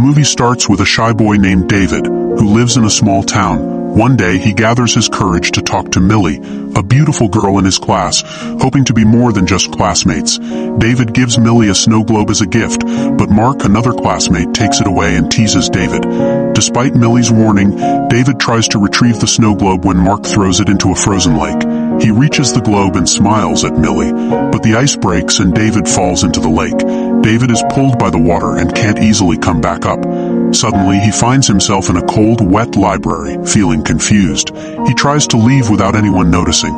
movie starts with a shy boy named David, who lives in a small town. One day, he gathers his courage to talk to Millie, a beautiful girl in his class, hoping to be more than just classmates. David gives Millie a snow globe as a gift, but Mark, another classmate, takes it away and teases David. Despite Millie's warning, David tries to retrieve the snow globe when Mark throws it into a frozen lake. He reaches the globe and smiles at Millie, but the ice breaks and David falls into the lake. David is pulled by the water and can't easily come back up. Suddenly, he finds himself in a cold, wet library, feeling confused. He tries to leave without anyone noticing.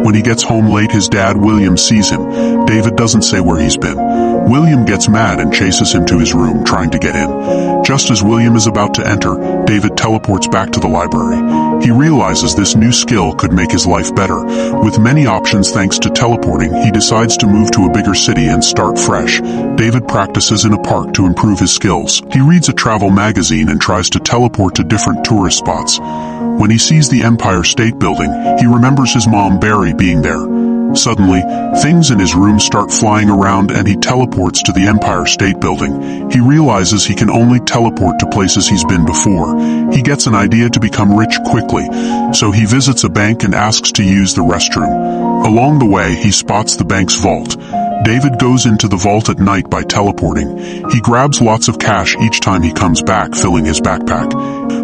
When he gets home late, his dad, William, sees him. David doesn't say where he's been. William gets mad and chases him to his room, trying to get in. Just as William is about to enter, David teleports back to the library. He realizes this new skill could make his life better. With many options thanks to teleporting, he decides to move to a bigger city and start fresh. David practices in a park to improve his skills. He reads a travel magazine and tries to teleport to different tourist spots. When he sees the Empire State Building, he remembers his mom Barry being there. Suddenly, things in his room start flying around and he teleports to the Empire State Building. He realizes he can only teleport to places he's been before. He gets an idea to become rich quickly, so he visits a bank and asks to use the restroom. Along the way, he spots the bank's vault. David goes into the vault at night by teleporting. He grabs lots of cash each time he comes back, filling his backpack.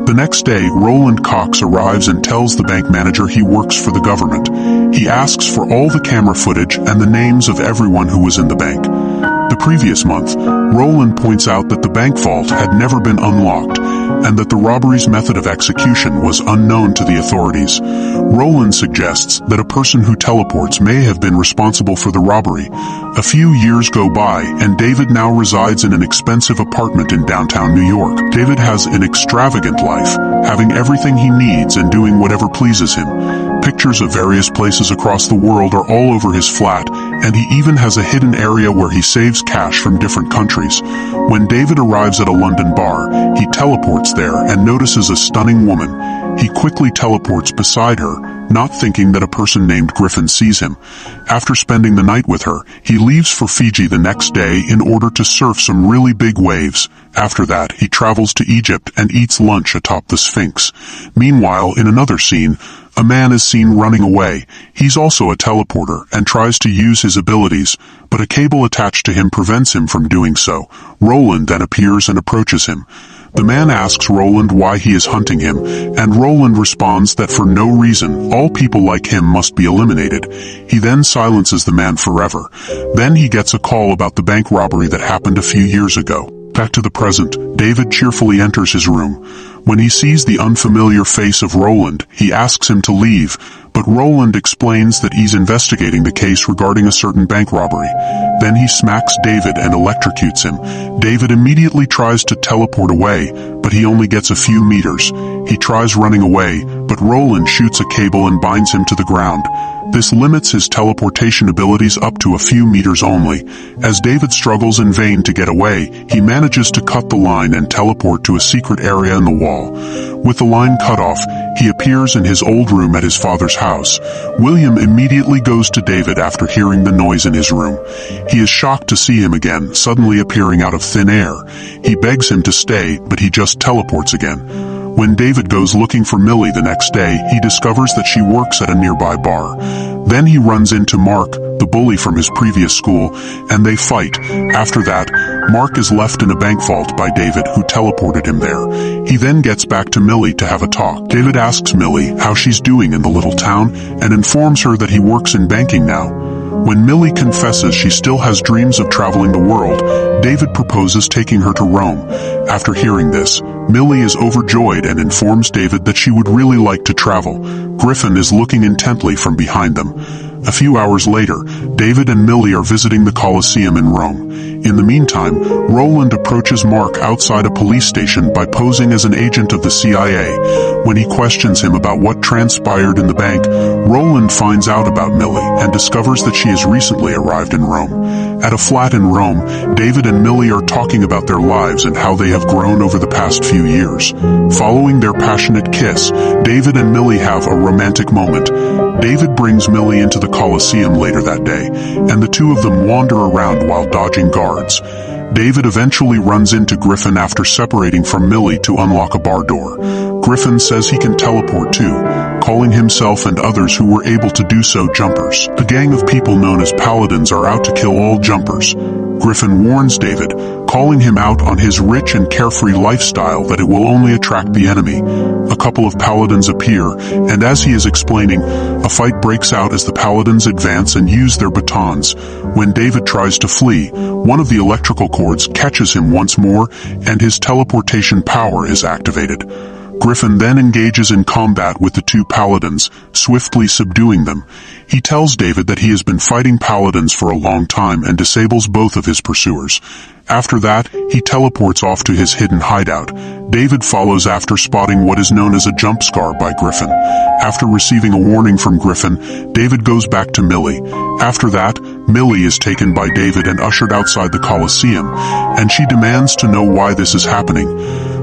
The next day, Roland Cox arrives and tells the bank manager he works for the government. He asks for all the camera footage and the names of everyone who was in the bank. The previous month, Roland points out that the bank vault had never been unlocked and that the robbery's method of execution was unknown to the authorities. Roland suggests that a person who teleports may have been responsible for the robbery. A few years go by, and David now resides in an expensive apartment in downtown New York. David has an extravagant life, having everything he needs and doing whatever pleases him. Pictures of various places across the world are all over his flat, and he even has a hidden area where he saves cash from different countries. When David arrives at a London bar, he teleports there and notices a stunning woman. He quickly teleports beside her, not thinking that a person named Griffin sees him. After spending the night with her, he leaves for Fiji the next day in order to surf some really big waves. After that, he travels to Egypt and eats lunch atop the Sphinx. Meanwhile, in another scene, a man is seen running away. He's also a teleporter and tries to use his abilities, but a cable attached to him prevents him from doing so. Roland then appears and approaches him. The man asks Roland why he is hunting him, and Roland responds that for no reason, all people like him must be eliminated. He then silences the man forever. Then he gets a call about the bank robbery that happened a few years ago. Back to the present, David cheerfully enters his room. When he sees the unfamiliar face of Roland, he asks him to leave, but Roland explains that he's investigating the case regarding a certain bank robbery. Then he smacks David and electrocutes him. David immediately tries to teleport away, but he only gets a few meters. He tries running away, but Roland shoots a cable and binds him to the ground. This limits his teleportation abilities up to a few meters only. As David struggles in vain to get away, he manages to cut the line and teleport to a secret area in the wall. With the line cut off, he appears in his old room at his father's house. William immediately goes to David after hearing the noise in his room. He is shocked to see him again, suddenly appearing out of thin air. He begs him to stay, but he just teleports again. When David goes looking for Millie the next day, he discovers that she works at a nearby bar. Then he runs into Mark, the bully from his previous school, and they fight. After that, Mark is left in a bank vault by David, who teleported him there. He then gets back to Millie to have a talk. David asks Millie how she's doing in the little town and informs her that he works in banking now. When Millie confesses she still has dreams of traveling the world, David proposes taking her to Rome. After hearing this, Millie is overjoyed and informs David that she would really like to travel. Griffin is looking intently from behind them. A few hours later, David and Millie are visiting the Colosseum in Rome. In the meantime, Roland approaches Mark outside a police station by posing as an agent of the CIA. When he questions him about what transpired in the bank, Roland finds out about Millie and discovers that she has recently arrived in Rome. At a flat in Rome, David and Millie are talking about their lives and how they have grown over the past few years. Following their passionate kiss, David and Millie have a romantic moment. David brings Millie into the Colosseum later that day, and the two of them wander around while dodging guards. David eventually runs into Griffin after separating from Millie to unlock a bar door. Griffin says he can teleport too, calling himself and others who were able to do so jumpers. A gang of people known as paladins are out to kill all jumpers. Griffin warns David, calling him out on his rich and carefree lifestyle, that it will only attract the enemy. A couple of paladins appear, and as he is explaining, a fight breaks out as the paladins advance and use their batons. When David tries to flee, one of the electrical cords catches him once more, and his teleportation power is activated. Griffin then engages in combat with the two paladins, swiftly subduing them. He tells David that he has been fighting paladins for a long time and disables both of his pursuers. After that, he teleports off to his hidden hideout. David follows after spotting what is known as a jump scare by Griffin. After receiving a warning from Griffin, David goes back to Millie. After that, Millie is taken by David and ushered outside the Colosseum, and she demands to know why this is happening.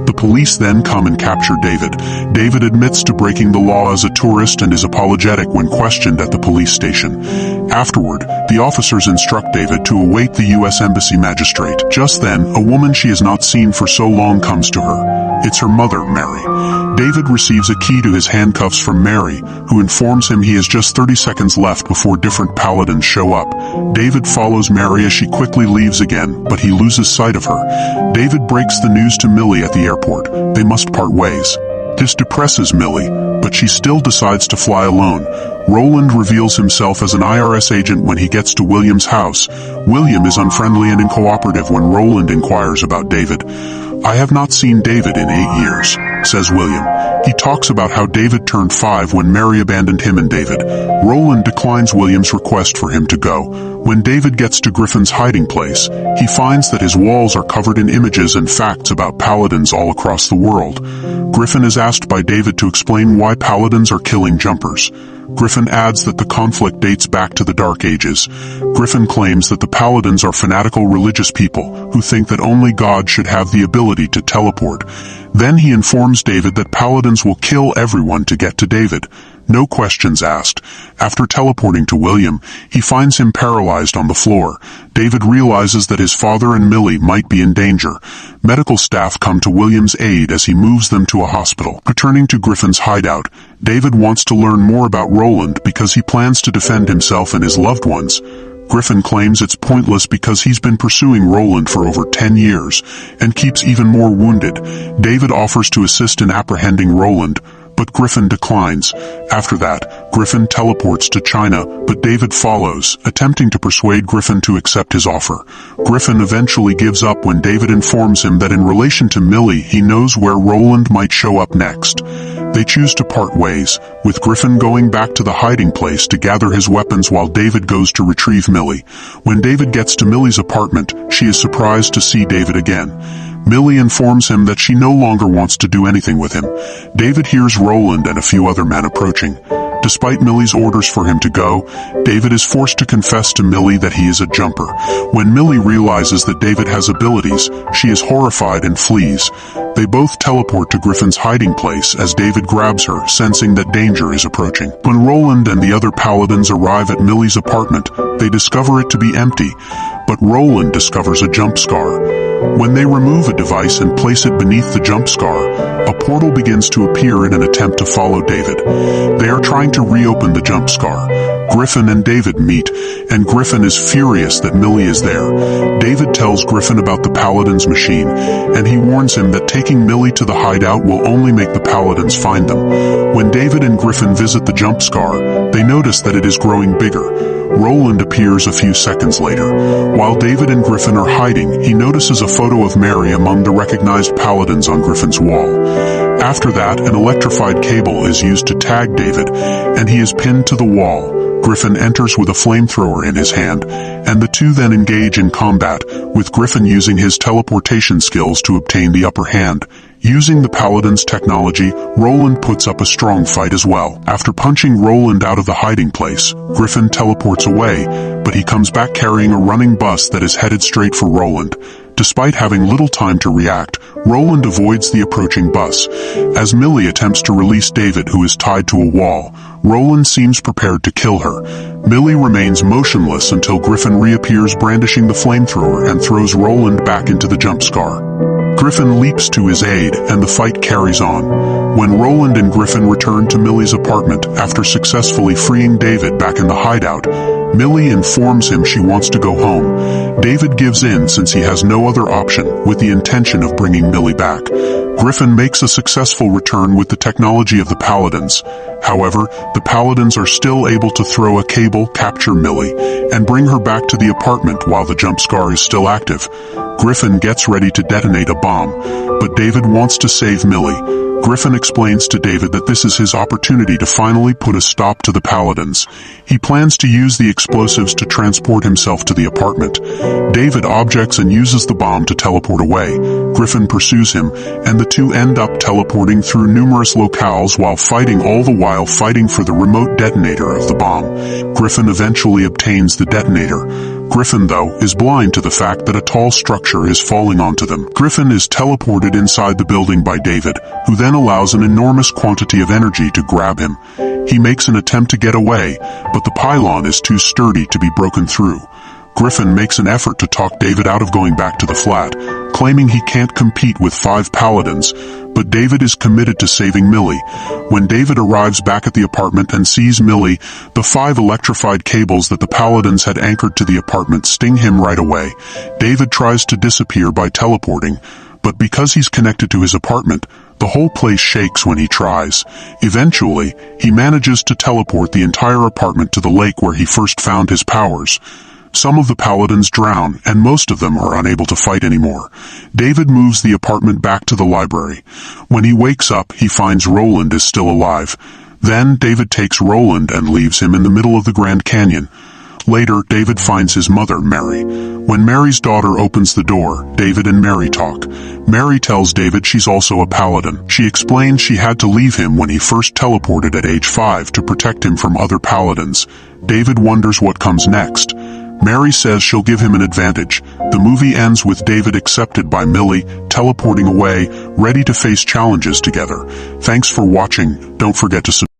The police then come and capture David. David admits to breaking the law as a tourist and is apologetic when questioned at the police station. Afterward, the officers instruct David to await the U.S. Embassy magistrate. Just then, a woman she has not seen for so long comes to her. It's her mother, Mary. David receives a key to his handcuffs from Mary, who informs him he has just 30 seconds left before different paladins show up. David follows Mary as she quickly leaves again, but he loses sight of her. David breaks the news to Millie at the airport. They must part ways. This depresses Millie, but she still decides to fly alone. Roland reveals himself as an IRS agent when he gets to William's house. William is unfriendly and uncooperative when Roland inquires about David. "I have not seen David in 8 years," says William. He talks about how David turned 5 when Mary abandoned him and David. Roland declines William's request for him to go. When David gets to Griffin's hiding place, he finds that his walls are covered in images and facts about paladins all across the world. Griffin is asked by David to explain why paladins are killing jumpers. Griffin adds that the conflict dates back to the Dark Ages. Griffin claims that the paladins are fanatical religious people who think that only God should have the ability to teleport. Then he informs David that paladins will kill everyone to get to David. No questions asked. After teleporting to William, he finds him paralyzed on the floor. David realizes that his father and Millie might be in danger. Medical staff come to William's aid as he moves them to a hospital. Returning to Griffin's hideout, David wants to learn more about Roland because he plans to defend himself and his loved ones. Griffin claims it's pointless because he's been pursuing Roland for over 10 years and keeps even more wounded. David offers to assist in apprehending Roland, but Griffin declines. After that, Griffin teleports to China, but David follows, attempting to persuade Griffin to accept his offer. Griffin eventually gives up when David informs him that in relation to Millie, he knows where Roland might show up next. They choose to part ways, with Griffin going back to the hiding place to gather his weapons while David goes to retrieve Millie. When David gets to Millie's apartment, she is surprised to see David again. Millie informs him that she no longer wants to do anything with him. David hears Roland and a few other men approaching. Despite Millie's orders for him to go, David is forced to confess to Millie that he is a jumper. When Millie realizes that David has abilities, she is horrified and flees. They both teleport to Griffin's hiding place as David grabs her, sensing that danger is approaching. When Roland and the other paladins arrive at Millie's apartment, they discover it to be empty, but Roland discovers a jump scare. When they remove a device and place it beneath the jump scare, a portal begins to appear in an attempt to follow David. They are trying to reopen the jump scare. Griffin and David meet, and Griffin is furious that Millie is there. David tells Griffin about the Paladin's machine, and he warns him that taking Millie to the hideout will only make the Paladins find them. When David and Griffin visit the jump scare, they notice that it is growing bigger. Roland appears a few seconds later. While David and Griffin are hiding, he notices a photo of Mary among the recognized paladins on Griffin's wall. After that, an electrified cable is used to tag David, and he is pinned to the wall. Griffin enters with a flamethrower in his hand, and the two then engage in combat, with Griffin using his teleportation skills to obtain the upper hand. Using the Paladin's technology, Roland puts up a strong fight as well. After punching Roland out of the hiding place, Griffin teleports away, but he comes back carrying a running bus that is headed straight for Roland. Despite having little time to react, Roland avoids the approaching bus. As Millie attempts to release David, who is tied to a wall, Roland seems prepared to kill her. Millie remains motionless until Griffin reappears brandishing the flamethrower and throws Roland back into the jump scar. Griffin leaps to his aid, and the fight carries on. When Roland and Griffin return to Millie's apartment after successfully freeing David back in the hideout, Millie informs him she wants to go home. David gives in since he has no other option, with the intention of bringing Millie back. Griffin makes a successful return with the technology of the Paladins. However, the Paladins are still able to throw a cable, capture Millie, and bring her back to the apartment while the jump scar is still active. Griffin gets ready to detonate a bomb, but David wants to save Millie. Griffin explains to David that this is his opportunity to finally put a stop to the Paladins. He plans to use the explosives to transport himself to the apartment. David objects and uses the bomb to teleport away. Griffin pursues him, and the two end up teleporting through numerous locales while fighting for the remote detonator of the bomb. Griffin eventually obtains the detonator. Griffin, though, is blind to the fact that a tall structure is falling onto them. Griffin is teleported inside the building by David, who then allows an enormous quantity of energy to grab him. He makes an attempt to get away, but the pylon is too sturdy to be broken through. Griffin makes an effort to talk David out of going back to the flat, claiming he can't compete with 5 Paladins, but David is committed to saving Millie. When David arrives back at the apartment and sees Millie, the 5 electrified cables that the Paladins had anchored to the apartment sting him right away. David tries to disappear by teleporting, but because he's connected to his apartment, the whole place shakes when he tries. Eventually, he manages to teleport the entire apartment to the lake where he first found his powers. Some of the Paladins drown, and most of them are unable to fight anymore. David moves the apartment back to the library. When he wakes up, he finds Roland is still alive. Then, David takes Roland and leaves him in the middle of the Grand Canyon. Later, David finds his mother, Mary. When Mary's daughter opens the door, David and Mary talk. Mary tells David she's also a Paladin. She explains she had to leave him when he first teleported at age 5 to protect him from other Paladins. David wonders what comes next. Mary says she'll give him an advantage. The movie ends with David accepted by Millie, teleporting away, ready to face challenges together. Thanks for watching. Don't forget to subscribe.